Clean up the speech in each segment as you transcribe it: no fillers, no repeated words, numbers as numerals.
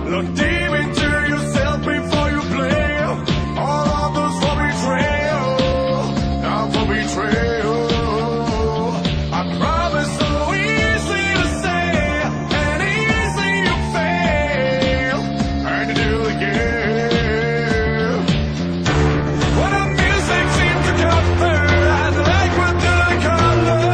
Look deep into yourself before you play. All of those for betrayal. Now for betrayal. I promise so easy to say, and easy you fail, and to do again. When the music seems to come through, I'd like what do the colors.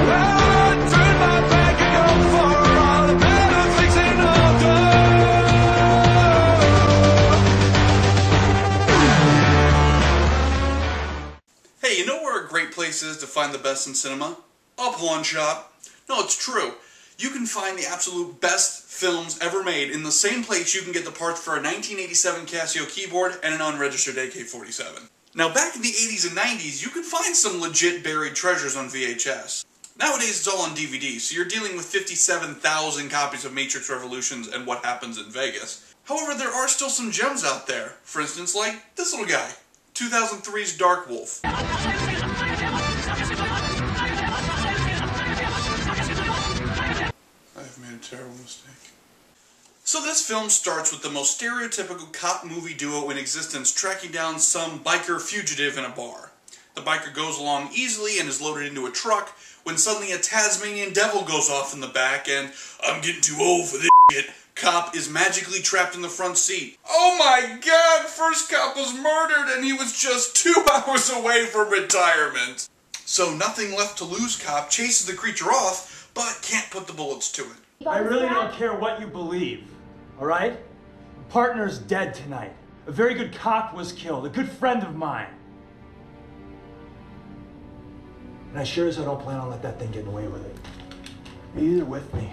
Well, I turn my back and go for all the better fixing all done. Hey, you know where a great place is to find the best in cinema? A pawn shop. No, it's true. You can find the absolute best films ever made in the same place you can get the parts for a 1987 Casio keyboard and an unregistered AK-47. Now, back in the 80s and 90s, you could find some legit buried treasures on VHS. Nowadays, it's all on DVD, so you're dealing with 57,000 copies of Matrix Revolutions and What Happens in Vegas. However, there are still some gems out there. For instance, like this little guy, 2003's DarkWOLF. I've made a terrible mistake. So this film starts with the most stereotypical cop movie duo in existence tracking down some biker fugitive in a bar. The biker goes along easily and is loaded into a truck when suddenly a Tasmanian devil goes off in the back and, I'm getting too old for this shit, cop is magically trapped in the front seat. Oh my god, first cop was murdered and he was just 2 hours away from retirement. So nothing left to lose cop chases the creature off, but can't put the bullets to it. I really don't care what you believe, all right? Partner's dead tonight. A very good cop was killed, a good friend of mine. And I sure as hell don't plan on letting that thing get away with it. You're either with me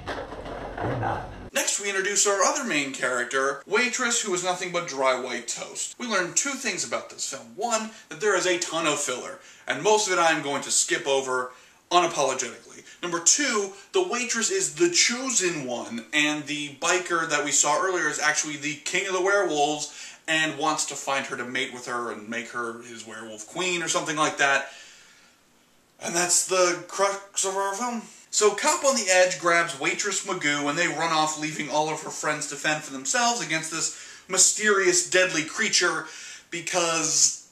or not. Next, we introduce our other main character, Waitress, who is nothing but dry white toast. We learn 2 things about this film. One, that there is a ton of filler, and most of it I am going to skip over unapologetically. Number 2, the waitress is the chosen one, and the biker that we saw earlier is actually the king of the werewolves, and wants to find her to mate with her and make her his werewolf queen or something like that. And that's the crux of our film. So Cop on the Edge grabs Waitress Magoo and they run off, leaving all of her friends to fend for themselves against this mysterious, deadly creature because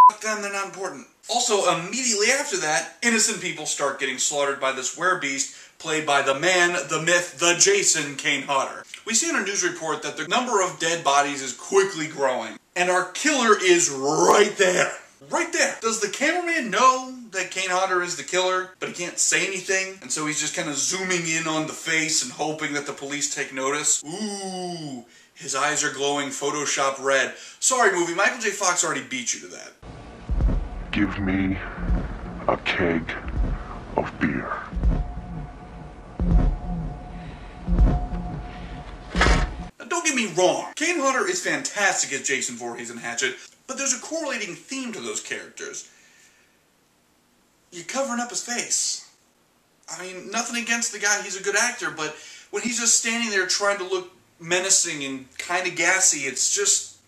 f*** them, they're not important. Also, immediately after that, innocent people start getting slaughtered by this werebeast played by the man, the myth, the Jason Kane Hodder. We see in a news report that the number of dead bodies is quickly growing, and our killer is right there. Right there. Does the cameraman know that Kane Hodder is the killer, but he can't say anything? And so he's just kind of zooming in on the face and hoping that the police take notice? Ooh, his eyes are glowing Photoshop red. Sorry, movie, Michael J. Fox already beat you to that. Give me a keg of beer. Now, don't get me wrong. Kane Hodder is fantastic as Jason Voorhees and Hatchet, but there's a correlating theme to those characters. You're covering up his face. I mean, nothing against the guy, he's a good actor, but when he's just standing there trying to look menacing and kind of gassy, it's just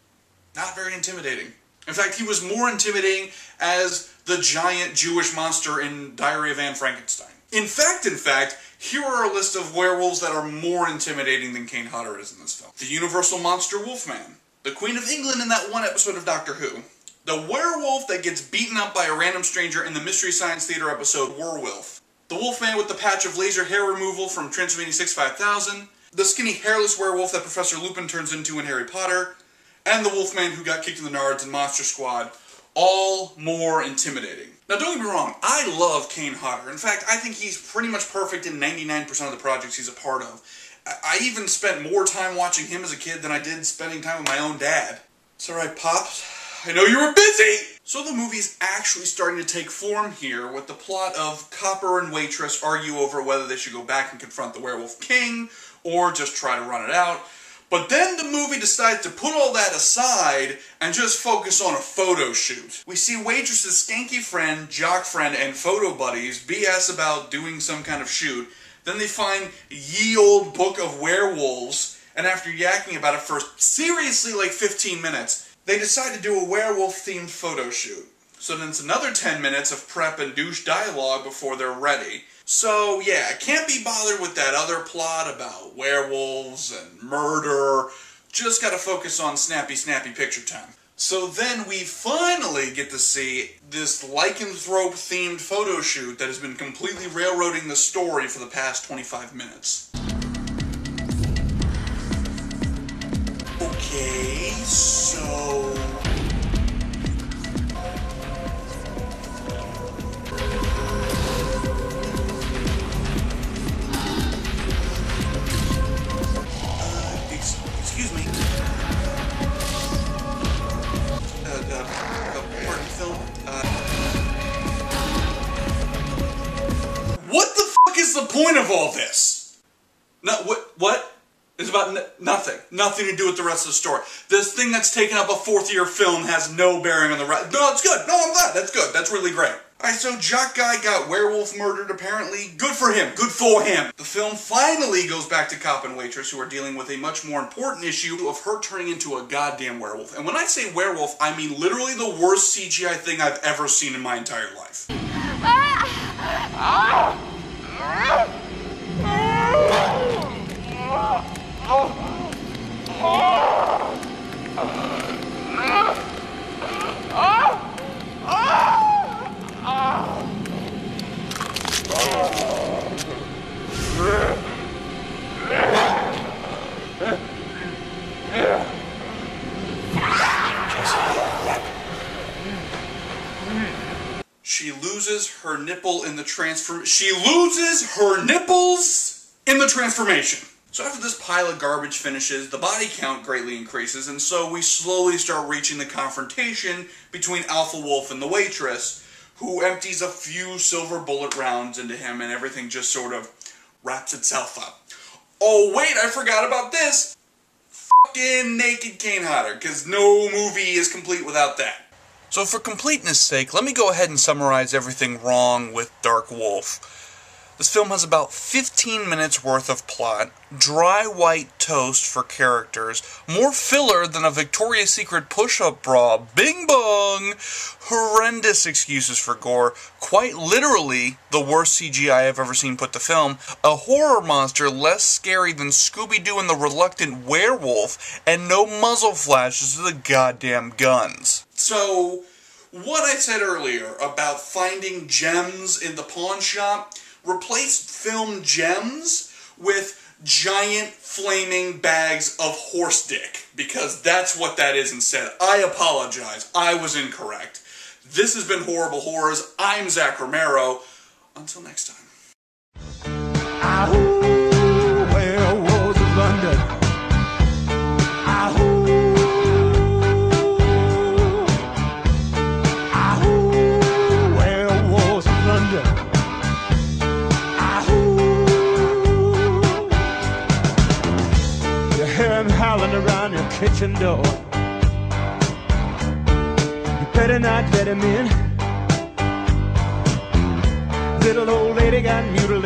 not very intimidating. In fact, he was more intimidating as the giant Jewish monster in Diary of Anne Frankenstein. In fact, here are a list of werewolves that are more intimidating than Kane Hodder is in this film. The Universal Monster Wolfman. The Queen of England in that one episode of Doctor Who. The werewolf that gets beaten up by a random stranger in the Mystery Science Theater episode Werewolf. The Wolfman with the patch of laser hair removal from Transylvania 65000. The skinny hairless werewolf that Professor Lupin turns into in Harry Potter. And the Wolfman who got kicked in the nards in Monster Squad. All more intimidating. Now don't get me wrong, I love Kane Hodder. In fact, I think he's pretty much perfect in 99% of the projects he's a part of. I even spent more time watching him as a kid than I did spending time with my own dad. It's alright, Pops. I know you were busy! So the movie's actually starting to take form here with the plot of Copper and Waitress argue over whether they should go back and confront the Werewolf King or just try to run it out. But then the movie decides to put all that aside and just focus on a photo shoot. We see Waitress's skanky friend, jock friend, and photo buddies BS about doing some kind of shoot. Then they find ye old book of werewolves, and after yakking about it for seriously like 15 minutes, they decide to do a werewolf-themed photo shoot. So then it's another 10 minutes of prep and douche dialogue before they're ready. So yeah, can't be bothered with that other plot about werewolves and murder. Just gotta focus on snappy picture time. So then we finally get to see this lycanthrope-themed photo shoot that has been completely railroading the story for the past 25 minutes. Okay, so... excuse me. Pardon, film. What the fuck is the point of all this? No, what? It's about nothing. Nothing to do with the rest of the story. This thing that's taken up a fourth-year film has no bearing on the rest. No, it's good. No, I'm glad. That's good. That's really great. Alright, so Jock Guy got werewolf murdered, apparently. Good for him. Good for him. The film finally goes back to Cop and Waitress, who are dealing with a much more important issue of her turning into a goddamn werewolf. And when I say werewolf, I mean literally the worst CGI thing I've ever seen in my entire life. She loses her nipple in the nipples in the transformation. So after this pile of garbage finishes, the body count greatly increases, and so we slowly start reaching the confrontation between Alpha Wolf and the waitress, who empties a few silver bullet rounds into him, and everything just sort of wraps itself up. Oh wait, I forgot about this! Fucking naked Kane Hodder, because no movie is complete without that. So for completeness' sake, let me go ahead and summarize everything wrong with DarkWOLF. This film has about 15 minutes worth of plot, dry white toast for characters, more filler than a Victoria's Secret push-up bra, bing bong, horrendous excuses for gore, quite literally the worst CGI I've ever seen put to film, a horror monster less scary than Scooby-Doo and the Reluctant Werewolf, and no muzzle flashes to the goddamn guns. So, what I said earlier about finding gems in the pawn shop, replaced film gems with giant flaming bags of horse dick, because that's what that is instead. I apologize. I was incorrect. This has been Horrible Horrors. I'm Zach Romero. Until next time. Werewolves of London. Werewolves of London. Howling around your kitchen door. You better not let him in. Little old lady got mutilated.